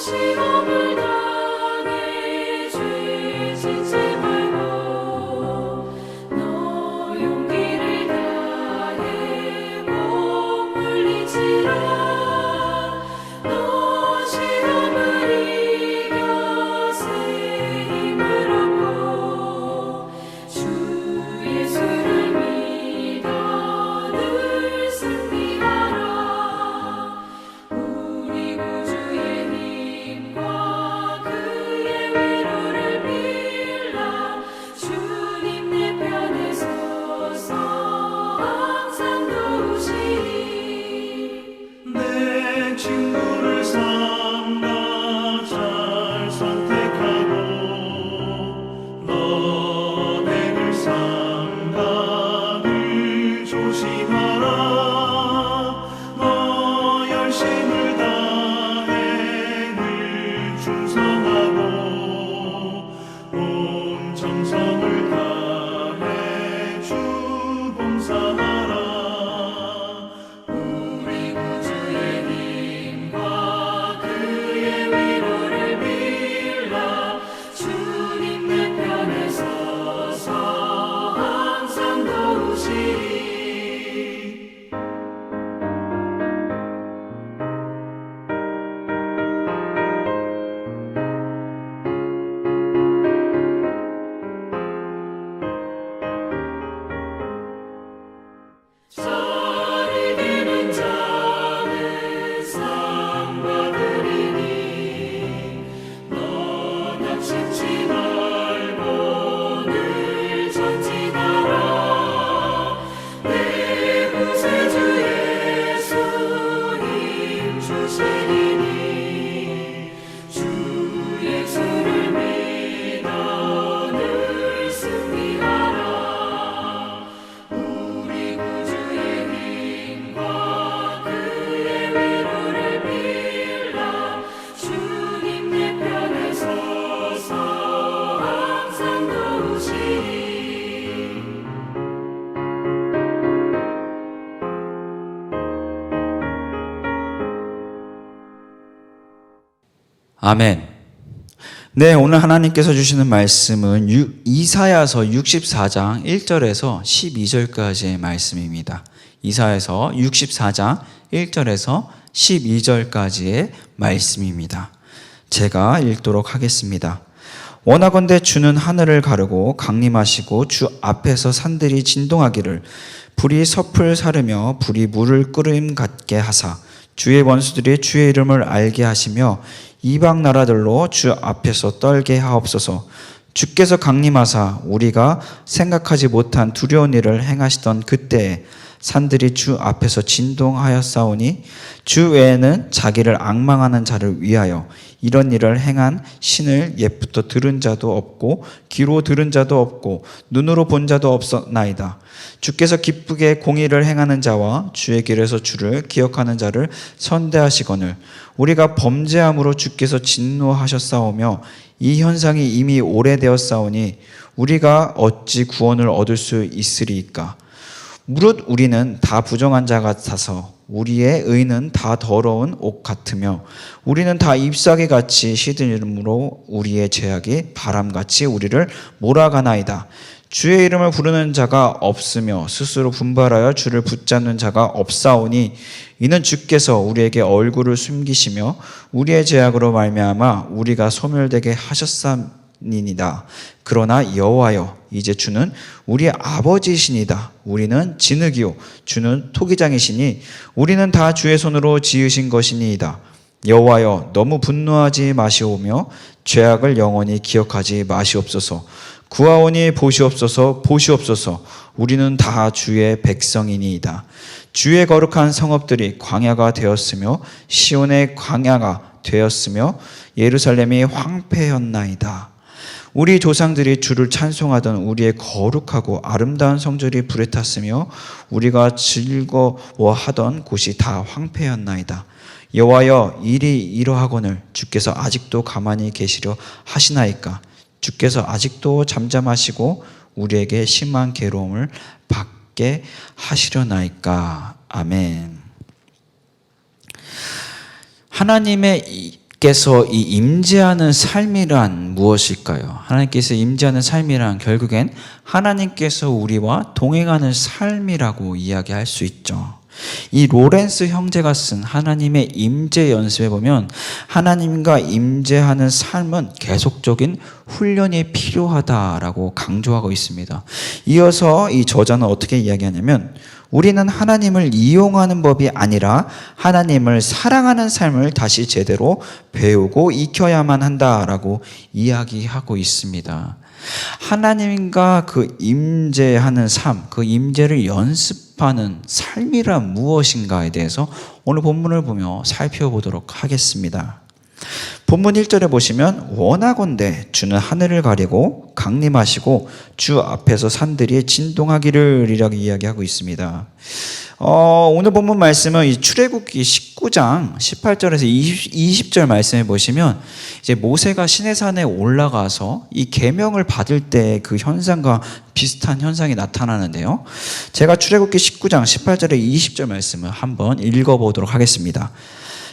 시험을 당해 죄 짓지 말고 너 용기를 다해 못 물리치라. 너 시험을 이겨 새 힘을 얻고 주 예수를 믿어 늘 승리하라. 우리 구주의 힘과 그의 위로를 빌라. 주님 내 편에 서서 항상 도우시리. 내 친구를 삼가 잘 선택하고 너를 삼가 늘 조심하라. 너 열심을 다해 늘 충성하고 온 정성을 다해 주 봉사하라. 우리 구주의 힘과 그의 위로를 빌라. 주님 내 편에 서서 항상 도우시리. 잘 이기는 자는 상 받으리니 너 낙심치 말고 늘 전진하라. 내 구세주 예수 힘 주시리니 주 예수를 믿어 늘 승리하라. 우리 구주의 힘과 그의 위로를 빌라. 주님 내 편에 서서 항상 도우시리. 아멘. 네, 오늘 하나님께서 주시는 말씀은 이사야서 64장 1절에서 12절까지의 말씀입니다. 이사야서 64장 1절에서 12절까지의 말씀입니다. 제가 읽도록 하겠습니다. 원하건대 주는 하늘을 가르고 강림하시고 주 앞에서 산들이 진동하기를 불이 섭을 사르며 불이 물을 끓음 같게 하사 주의 원수들이 주의 이름을 알게 하시며 이방 나라들로 주 앞에서 떨게 하옵소서. 주께서 강림하사 우리가 생각하지 못한 두려운 일을 행하시던 그때에 산들이 주 앞에서 진동하였사오니 주 외에는 자기를 앙망하는 자를 위하여 이런 일을 행한 신을 옛부터 들은 자도 없고 귀로 들은 자도 없고 눈으로 본 자도 없었나이다. 주께서 기쁘게 공의를 행하는 자와 주의 길에서 주를 기억하는 자를 선대하시거늘 우리가 범죄함으로 주께서 진노하셨사오며 이 현상이 이미 오래되었사오니 우리가 어찌 구원을 얻을 수 있으리이까. 무릇 우리는 다 부정한 자 같아서 우리의 의는 다 더러운 옷 같으며 우리는 다 잎사귀 같이 시들므로 우리의 죄악이 바람같이 우리를 몰아가나이다. 주의 이름을 부르는 자가 없으며 스스로 분발하여 주를 붙잡는 자가 없사오니 이는 주께서 우리에게 얼굴을 숨기시며 우리의 죄악으로 말미암아 우리가 소멸되게 하셨사니이다. 그러나 여호와여 이제 주는 우리의 아버지이시니다. 우리는 진흙이요 주는 토기장이시니 우리는 다 주의 손으로 지으신 것이니이다. 여호와여 너무 분노하지 마시오며 죄악을 영원히 기억하지 마시옵소서. 구하오니 보시옵소서 보시옵소서. 우리는 다 주의 백성이니이다. 주의 거룩한 성읍들이 광야가 되었으며 시온의 광야가 되었으며 예루살렘이 황폐였나이다. 우리 조상들이 주를 찬송하던 우리의 거룩하고 아름다운 성전이 불에 탔으며 우리가 즐거워하던 곳이 다 황폐였나이다. 여호와여 일이 이러하거늘 주께서 아직도 가만히 계시려 하시나이까. 주께서 아직도 잠잠하시고 우리에게 심한 괴로움을 받게 하시려나이까. 아멘. 하나님의 하나님께서 이 임재하는 삶이란 무엇일까요? 하나님께서 임재하는 삶이란 결국엔 하나님께서 우리와 동행하는 삶이라고 이야기할 수 있죠. 이 로렌스 형제가 쓴 하나님의 임재 연습에 보면 하나님과 임재하는 삶은 계속적인 훈련이 필요하다라고 강조하고 있습니다. 이어서 이 저자는 어떻게 이야기하냐면 우리는 하나님을 이용하는 법이 아니라 하나님을 사랑하는 삶을 다시 제대로 배우고 익혀야만 한다라고 이야기하고 있습니다. 하나님과 그 임재하는 삶, 그 임재를 연습하는 삶이란 무엇인가에 대해서 오늘 본문을 보며 살펴보도록 하겠습니다. 본문 1절에 보시면 원하건대 주는 하늘을 가리고 강림하시고 주 앞에서 산들이 진동하기를 이라고 이야기하고 있습니다. 오늘 본문 말씀은 이 출애굽기 19장 18절에서 20절 말씀에 보시면 이제 모세가 시내산에 올라가서 이 계명을 받을 때 그 현상과 비슷한 현상이 나타나는데요. 제가 출애굽기 19장 18절에 20절 말씀을 한번 읽어보도록 하겠습니다.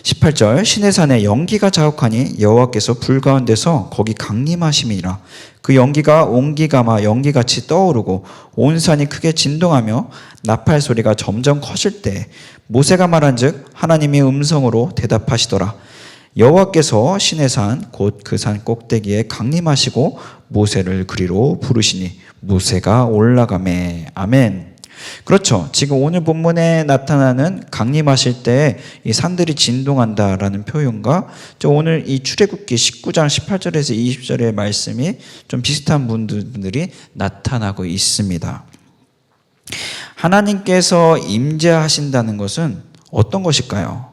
18절 시내산에 연기가 자욱하니 여호와께서 불 가운데서 거기 강림하심이라. 그 연기가 옹기가마 연기같이 떠오르고 온 산이 크게 진동하며 나팔 소리가 점점 커질 때 모세가 말한즉 하나님이 음성으로 대답하시더라. 여호와께서 시내산 곧 그 산 꼭대기에 강림하시고 모세를 그리로 부르시니 모세가 올라가매. 아멘. 그렇죠. 지금 오늘 본문에 나타나는 강림하실 때 이 산들이 진동한다라는 표현과 오늘 이 출애굽기 19장 18절에서 20절의 말씀이 좀 비슷한 분들이 나타나고 있습니다. 하나님께서 임재하신다는 것은 어떤 것일까요?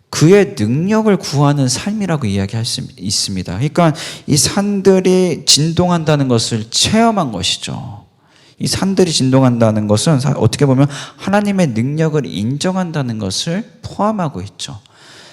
그의 능력을 구하는 삶이라고 이야기할 수 있습니다. 그러니까 이 산들이 진동한다는 것을 체험한 것이죠. 이 산들이 진동한다는 것은 어떻게 보면 하나님의 능력을 인정한다는 것을 포함하고 있죠.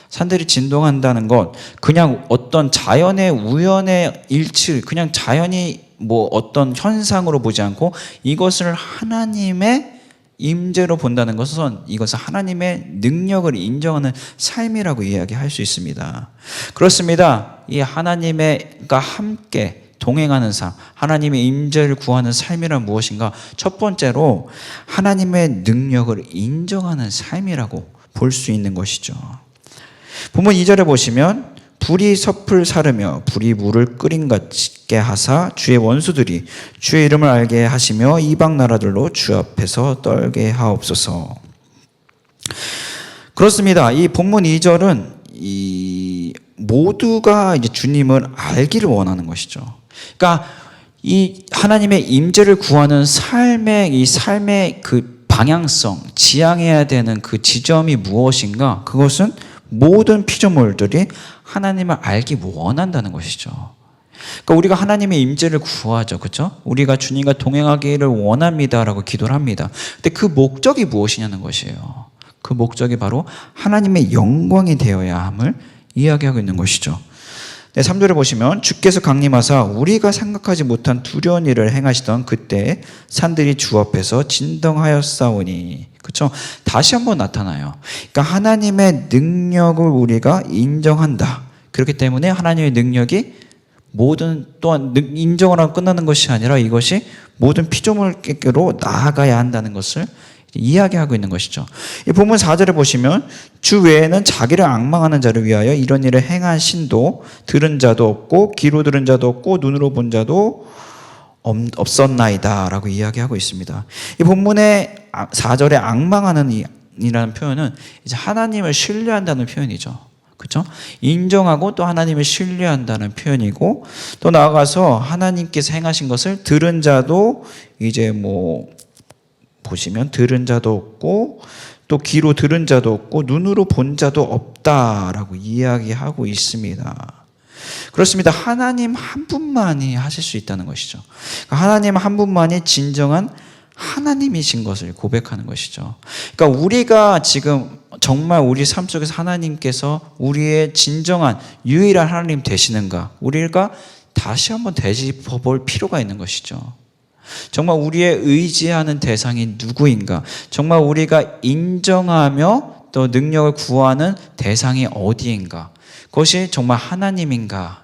산들이 진동한다는 것, 그냥 어떤 자연의 우연의 일치, 그냥 자연이 뭐 어떤 현상으로 보지 않고 이것을 하나님의 임재로 본다는 것은 이것은 하나님의 능력을 인정하는 삶이라고 이야기할 수 있습니다. 그렇습니다. 이 하나님과 함께 동행하는 삶, 하나님의 임재를 구하는 삶이란 무엇인가? 첫 번째로 하나님의 능력을 인정하는 삶이라고 볼 수 있는 것이죠. 본문 2절에 보시면 불이 섭을 사르며 불이 물을 끓인 같게 하사 주의 원수들이 주의 이름을 알게 하시며 이방 나라들로 주 앞에서 떨게 하옵소서. 그렇습니다. 이 본문 2절은 이 모두가 이제 주님을 알기를 원하는 것이죠. 그러니까 이 하나님의 임재를 구하는 삶의 그 방향성, 지향해야 되는 그 지점이 무엇인가? 그것은 모든 피조물들이 하나님을 알기 원한다는 것이죠. 그러니까 우리가 하나님의 임재를 구하죠, 그렇죠? 우리가 주님과 동행하기를 원합니다라고 기도를 합니다. 근데 그 목적이 무엇이냐는 것이에요. 그 목적이 바로 하나님의 영광이 되어야 함을 이야기하고 있는 것이죠. 네, 3절에 보시면 주께서 강림하사 우리가 생각하지 못한 두려운 일을 행하시던 그때 산들이 주 앞에서 진동하였사오니. 그렇죠? 다시 한번 나타나요. 그러니까 하나님의 능력을 우리가 인정한다. 그렇기 때문에 하나님의 능력이 모든 또한 인정을 하고 끝나는 것이 아니라 이것이 모든 피조물께로 나아가야 한다는 것을 이야기하고 있는 것이죠. 이 본문 4절에 보시면 주 외에는 자기를 앙망하는 자를 위하여 이런 일을 행한 신도 들은 자도 없고 귀로 들은 자도 없고 눈으로 본 자도 없었나이다 라고 이야기하고 있습니다. 이 본문의 4절에 앙망하는 이라는 표현은 이제 하나님을 신뢰한다는 표현이죠. 그렇죠? 인정하고 또 하나님을 신뢰한다는 표현이고 또 나아가서 하나님께서 행하신 것을 들은 자도 이제 보시면 들은 자도 없고 또 귀로 들은 자도 없고 눈으로 본 자도 없다라고 이야기하고 있습니다. 그렇습니다. 하나님 한 분만이 하실 수 있다는 것이죠. 하나님 한 분만이 진정한 하나님이신 것을 고백하는 것이죠. 그러니까 우리가 지금 정말 우리 삶 속에서 하나님께서 우리의 진정한 유일한 하나님 되시는가? 우리가 다시 한번 되짚어 볼 필요가 있는 것이죠. 정말 우리의 의지하는 대상이 누구인가? 정말 우리가 인정하며 또 능력을 구하는 대상이 어디인가? 그것이 정말 하나님인가?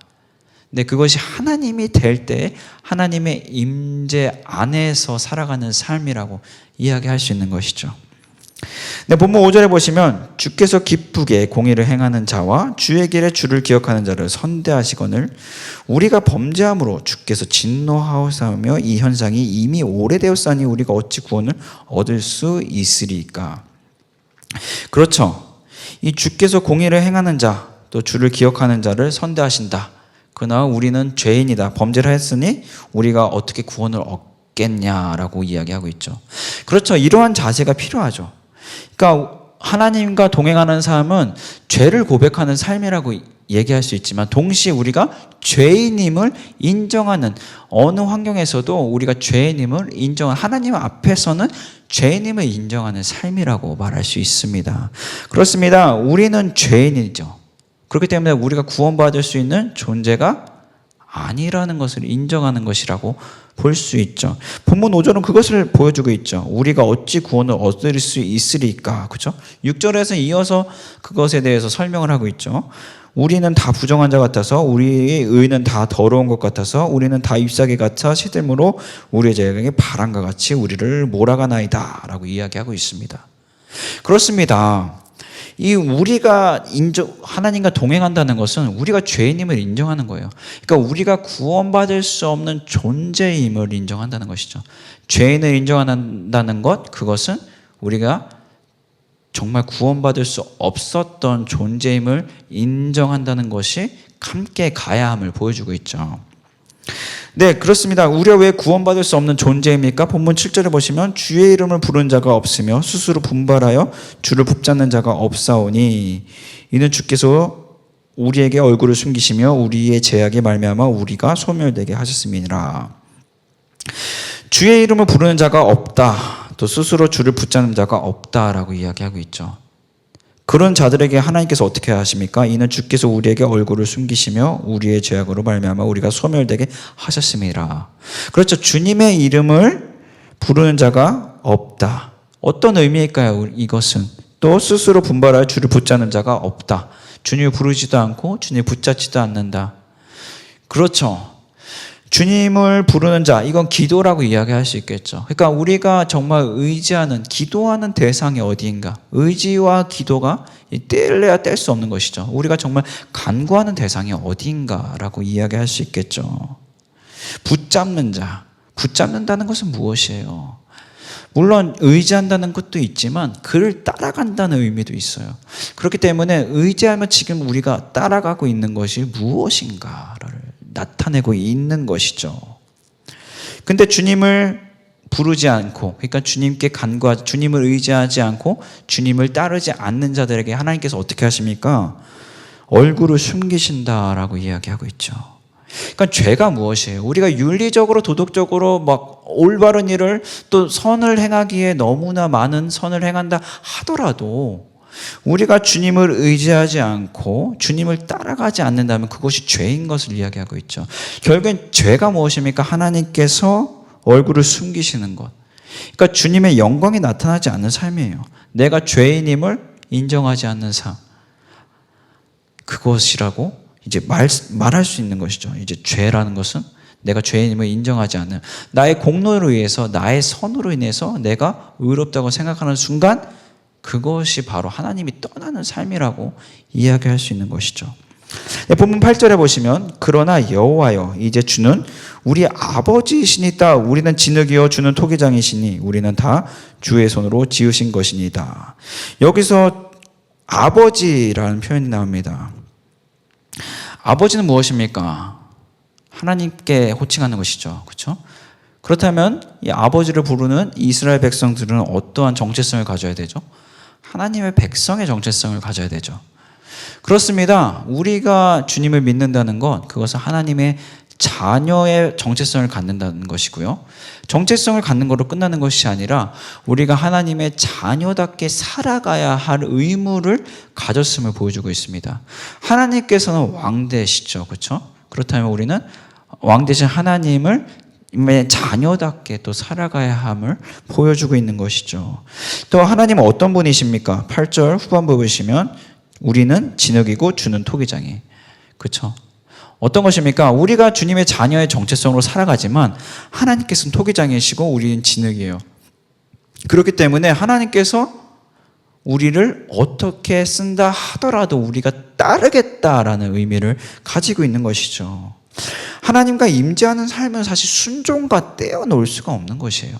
근데 그것이 하나님이 될 때 하나님의 임재 안에서 살아가는 삶이라고 이야기할 수 있는 것이죠. 네, 본문 5절에 보시면 주께서 기쁘게 공의를 행하는 자와 주의 길에 주를 기억하는 자를 선대하시거늘 우리가 범죄함으로 주께서 진노하오사오며 이 현상이 이미 오래되었사니 우리가 어찌 구원을 얻을 수 있으리까? 그렇죠. 이 주께서 공의를 행하는 자, 또 주를 기억하는 자를 선대하신다. 그러나 우리는 죄인이다. 범죄를 했으니 우리가 어떻게 구원을 얻겠냐라고 이야기하고 있죠. 그렇죠. 이러한 자세가 필요하죠. 그러니까 하나님과 동행하는 삶은 죄를 고백하는 삶이라고 얘기할 수 있지만 동시에 우리가 죄인임을 인정하는, 어느 환경에서도 우리가 죄인임을 인정하는, 하나님 앞에서는 죄인임을 인정하는 삶이라고 말할 수 있습니다. 그렇습니다. 우리는 죄인이죠. 그렇기 때문에 우리가 구원받을 수 있는 존재가 아니라는 것을 인정하는 것이라고 볼 수 있죠. 본문 5절은 그것을 보여주고 있죠. 우리가 어찌 구원을 얻을 수 있으리까? 그렇죠? 6절에서 이어서 그것에 대해서 설명을 하고 있죠. 우리는 다 부정한 자 같아서 우리의 의는 다 더러운 것 같아서 우리는 다 잎사귀 같아 시들므로 우리의 죄악이 바람과 같이 우리를 몰아가나이다 라고 이야기하고 있습니다. 그렇습니다. 이 우리가 하나님과 동행한다는 것은 우리가 죄인임을 인정하는 거예요. 그러니까 우리가 구원받을 수 없는 존재임을 인정한다는 것이죠. 죄인을 인정한다는 것, 그것은 우리가 정말 구원받을 수 없었던 존재임을 인정한다는 것이 함께 가야 함을 보여주고 있죠. 네, 그렇습니다. 우리가 왜 구원받을 수 없는 존재입니까? 본문 7절에 보시면 주의 이름을 부른 자가 없으며 스스로 분발하여 주를 붙잡는 자가 없사오니 이는 주께서 우리에게 얼굴을 숨기시며 우리의 죄악에 말미암아 우리가 소멸되게 하셨음이니라. 주의 이름을 부르는 자가 없다. 또 스스로 주를 붙잡는 자가 없다라고 이야기하고 있죠. 그런 자들에게 하나님께서 어떻게 하십니까? 이는 주께서 우리에게 얼굴을 숨기시며 우리의 죄악으로 말미암아 우리가 소멸되게 하셨음이라. 그렇죠. 주님의 이름을 부르는 자가 없다. 어떤 의미일까요? 이것은 또 스스로 분발하여 주를 붙잡는 자가 없다. 주님을 부르지도 않고 주님을 붙잡지도 않는다. 그렇죠. 주님을 부르는 자, 이건 기도라고 이야기할 수 있겠죠. 그러니까 우리가 정말 의지하는, 기도하는 대상이 어디인가? 의지와 기도가 뗄래야 뗄 수 없는 것이죠. 우리가 정말 간구하는 대상이 어디인가라고 이야기할 수 있겠죠. 붙잡는 자, 붙잡는다는 것은 무엇이에요? 물론 의지한다는 것도 있지만 그를 따라간다는 의미도 있어요. 그렇기 때문에 의지하면 지금 우리가 따라가고 있는 것이 무엇인가를 나타내고 있는 것이죠. 근데 주님을 부르지 않고, 그러니까 주님께 간구하지, 주님을 의지하지 않고 주님을 따르지 않는 자들에게 하나님께서 어떻게 하십니까? 얼굴을 숨기신다라고 이야기하고 있죠. 그러니까 죄가 무엇이에요? 우리가 윤리적으로 도덕적으로 막 올바른 일을 또 선을 행하기에 너무나 많은 선을 행한다 하더라도 우리가 주님을 의지하지 않고 주님을 따라가지 않는다면 그것이 죄인 것을 이야기하고 있죠. 결국엔 죄가 무엇입니까? 하나님께서 얼굴을 숨기시는 것. 그러니까 주님의 영광이 나타나지 않는 삶이에요. 내가 죄인임을 인정하지 않는 삶. 그것이라고 이제 말할 수 있는 것이죠. 이제 죄라는 것은 내가 죄인임을 인정하지 않는, 나의 공로로 의해서, 나의 선으로 인해서 내가 의롭다고 생각하는 순간 그것이 바로 하나님이 떠나는 삶이라고 이야기할 수 있는 것이죠. 본문 8절에 보시면 그러나 여호와여 이제 주는 우리 아버지이시니까 우리는 진흙이요 주는 토기장이시니 우리는 다 주의 손으로 지으신 것이니다. 여기서 아버지라는 표현이 나옵니다. 아버지는 무엇입니까? 하나님께 호칭하는 것이죠. 그렇죠? 그렇다면 이 아버지를 부르는 이스라엘 백성들은 어떠한 정체성을 가져야 되죠? 하나님의 백성의 정체성을 가져야 되죠. 그렇습니다. 우리가 주님을 믿는다는 것, 그것은 하나님의 자녀의 정체성을 갖는다는 것이고요. 정체성을 갖는 것으로 끝나는 것이 아니라 우리가 하나님의 자녀답게 살아가야 할 의무를 가졌음을 보여주고 있습니다. 하나님께서는 왕 되시죠. 그렇죠? 그렇다면 우리는 왕 되신 하나님을 자녀답게 또 살아가야 함을 보여주고 있는 것이죠. 또 하나님은 어떤 분이십니까? 8절 후반부 보시면 우리는 진흙이고 주는 토기장이. 그렇죠? 어떤 것입니까? 우리가 주님의 자녀의 정체성으로 살아가지만 하나님께서는 토기장이시고 우리는 진흙이에요. 그렇기 때문에 하나님께서 우리를 어떻게 쓴다 하더라도 우리가 따르겠다라는 의미를 가지고 있는 것이죠. 하나님과 임재하는 삶은 사실 순종과 떼어놓을 수가 없는 것이에요.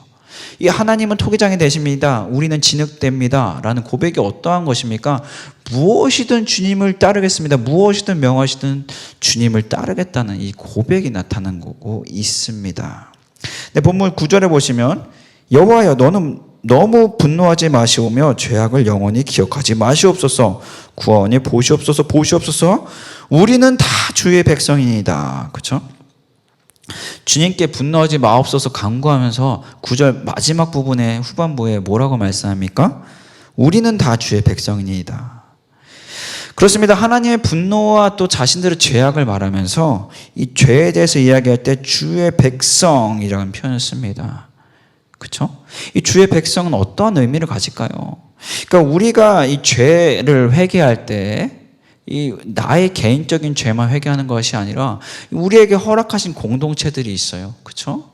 이 하나님은 토기장이 되십니다. 우리는 진흙됩니다. 라는 고백이 어떠한 것입니까? 무엇이든 주님을 따르겠습니다. 무엇이든 명하시든 주님을 따르겠다는 이 고백이 나타나고 있습니다. 네, 본문 9절에 보시면 여호와여 너는 너무 분노하지 마시오며 죄악을 영원히 기억하지 마시옵소서. 구원이 보시옵소서 보시옵소서. 우리는 다 주의 백성이니다. 그렇죠? 주님께 분노하지 마옵소서 간구하면서 9절 마지막 부분의 후반부에 뭐라고 말씀합니까? 우리는 다 주의 백성이니다. 그렇습니다. 하나님의 분노와 또 자신들의 죄악을 말하면서 이 죄에 대해서 이야기할 때 주의 백성이라는 표현을 씁니다. 그렇죠? 이 주의 백성은 어떠한 의미를 가질까요? 그러니까 우리가 이 죄를 회개할 때 이 나의 개인적인 죄만 회개하는 것이 아니라 우리에게 허락하신 공동체들이 있어요. 그렇죠?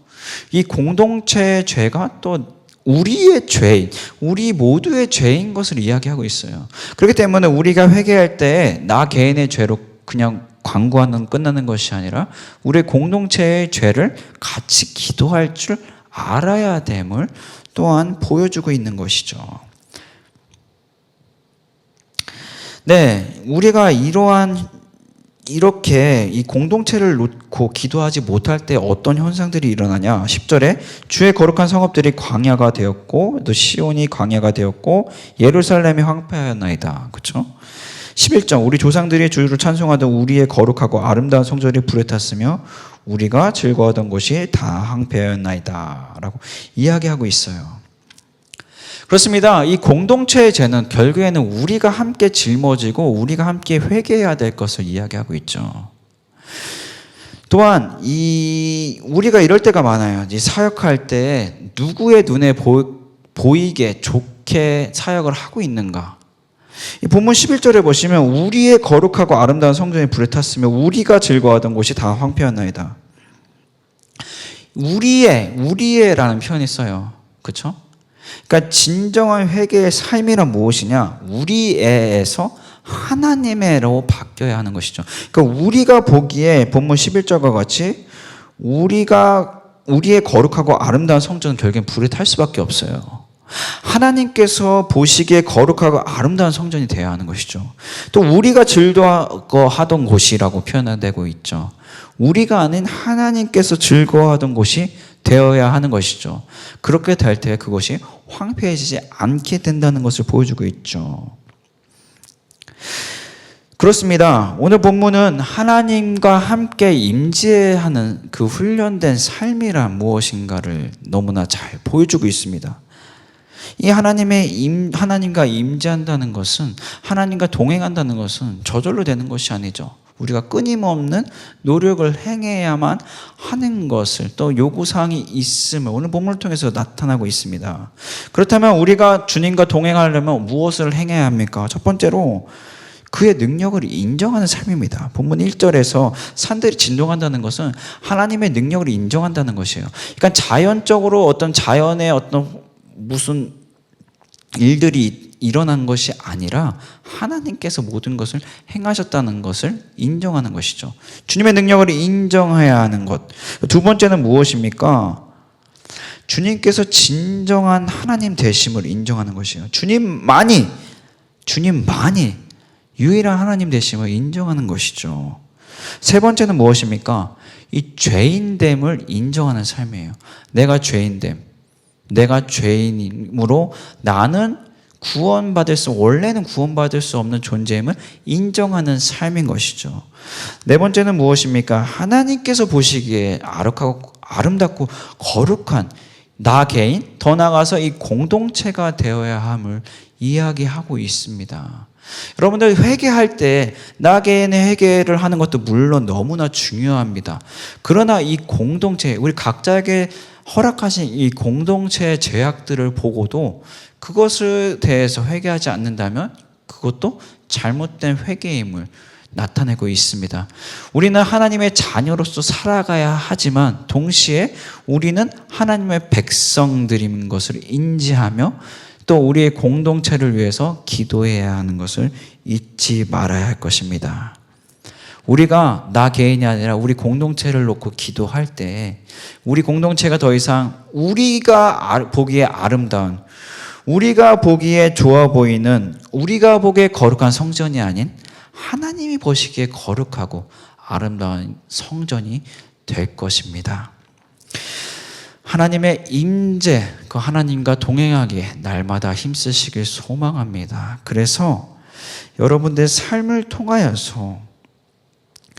이 공동체의 죄가 또 우리의 죄인, 우리 모두의 죄인 것을 이야기하고 있어요. 그렇기 때문에 우리가 회개할 때 나 개인의 죄로 그냥 광고하는 끝나는 것이 아니라 우리의 공동체의 죄를 같이 기도할 줄 알아야 됨을 또한 보여주고 있는 것이죠. 네, 우리가 이렇게 이 공동체를 놓고 기도하지 못할 때 어떤 현상들이 일어나냐? 10절에 주의 거룩한 성읍들이 광야가 되었고 또 시온이 광야가 되었고 예루살렘이 황폐하였나이다. 그렇죠? 11절 우리 조상들이 주를 찬송하던 우리의 거룩하고 아름다운 성전이 불에 탔으며 우리가 즐거워하던 곳이 다 황폐하였나이다 라고 이야기하고 있어요. 그렇습니다. 이 공동체의 죄는 결국에는 우리가 함께 짊어지고 우리가 함께 회개해야 될 것을 이야기하고 있죠. 또한 우리가 이럴 때가 많아요. 이 사역할 때 누구의 눈에 보이게 좋게 사역을 하고 있는가? 이 본문 11절에 보시면 우리의 거룩하고 아름다운 성전이 불에 탔으며 우리가 즐거워하던 곳이 다 황폐하나이다. 우리의라는 표현이 써요. 그렇죠? 그러니까 진정한 회개의 삶이란 무엇이냐? 우리에서 하나님의로 바뀌어야 하는 것이죠. 그러니까 우리가 보기에 본문 11절과 같이 우리의 거룩하고 아름다운 성전은 결국엔 불에 탈 수밖에 없어요. 하나님께서 보시기에 거룩하고 아름다운 성전이 되어야 하는 것이죠. 또 우리가 즐거워하던 곳이라고 표현되고 있죠. 우리가 아닌 하나님께서 즐거워하던 곳이 되어야 하는 것이죠. 그렇게 될 때 그것이 황폐해지지 않게 된다는 것을 보여주고 있죠. 그렇습니다. 오늘 본문은 하나님과 함께 임재하는 그 훈련된 삶이란 무엇인가를 너무나 잘 보여주고 있습니다. 이 하나님과 임재한다는 것은, 하나님과 동행한다는 것은 저절로 되는 것이 아니죠. 우리가 끊임없는 노력을 행해야만 하는 것을, 또 요구사항이 있음을 오늘 본문을 통해서 나타나고 있습니다. 그렇다면 우리가 주님과 동행하려면 무엇을 행해야 합니까? 첫 번째로 그의 능력을 인정하는 삶입니다. 본문 1절에서 산들이 진동한다는 것은 하나님의 능력을 인정한다는 것이에요. 그러니까 자연적으로 어떤 자연의 어떤 무슨 일들이 일어난 것이 아니라 하나님께서 모든 것을 행하셨다는 것을 인정하는 것이죠. 주님의 능력을 인정해야 하는 것. 두 번째는 무엇입니까? 주님께서 진정한 하나님 되심을 인정하는 것이에요. 주님만이 유일한 하나님 되심을 인정하는 것이죠. 세 번째는 무엇입니까? 이 죄인됨을 인정하는 삶이에요. 내가 죄인됨. 내가 죄인이므로 나는 원래는 구원받을 수 없는 존재임을 인정하는 삶인 것이죠. 네 번째는 무엇입니까? 하나님께서 보시기에 아름답고 거룩한 나 개인, 더 나아가서 이 공동체가 되어야 함을 이야기하고 있습니다. 여러분들 회개할 때 나 개인의 회개를 하는 것도 물론 너무나 중요합니다. 그러나 이 공동체, 우리 각자에게 허락하신 이 공동체의 죄악들을 보고도 그것에 대해서 회개하지 않는다면 그것도 잘못된 회개임을 나타내고 있습니다. 우리는 하나님의 자녀로서 살아가야 하지만 동시에 우리는 하나님의 백성들인 것을 인지하며 또 우리의 공동체를 위해서 기도해야 하는 것을 잊지 말아야 할 것입니다. 우리가 나 개인이 아니라 우리 공동체를 놓고 기도할 때 우리 공동체가 더 이상 우리가 보기에 아름다운, 우리가 보기에 좋아 보이는, 우리가 보기에 거룩한 성전이 아닌 하나님이 보시기에 거룩하고 아름다운 성전이 될 것입니다. 하나님의 임재, 그 하나님과 동행하기에 날마다 힘쓰시길 소망합니다. 그래서 여러분들의 삶을 통하여서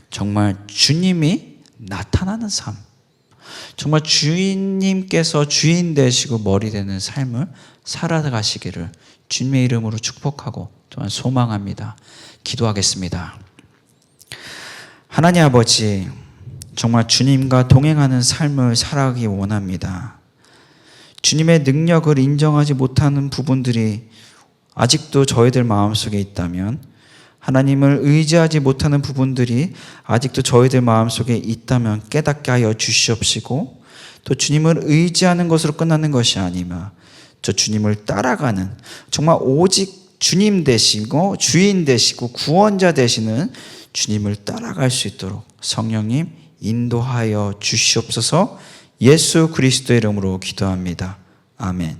정말 주님이 나타나는 삶, 정말 주인님께서 주인 되시고 머리 되는 삶을 살아가시기를 주님의 이름으로 축복하고 또한 소망합니다. 기도하겠습니다. 하나님 아버지, 정말 주님과 동행하는 삶을 살아가기 원합니다. 주님의 능력을 인정하지 못하는 부분들이 아직도 저희들 마음속에 있다면, 하나님을 의지하지 못하는 부분들이 아직도 저희들 마음속에 있다면 깨닫게 하여 주시옵시고, 또 주님을 의지하는 것으로 끝나는 것이 아니며 저 주님을 따라가는, 정말 오직 주님 되시고 주인 되시고 구원자 되시는 주님을 따라갈 수 있도록 성령님 인도하여 주시옵소서. 예수 그리스도의 이름으로 기도합니다. 아멘.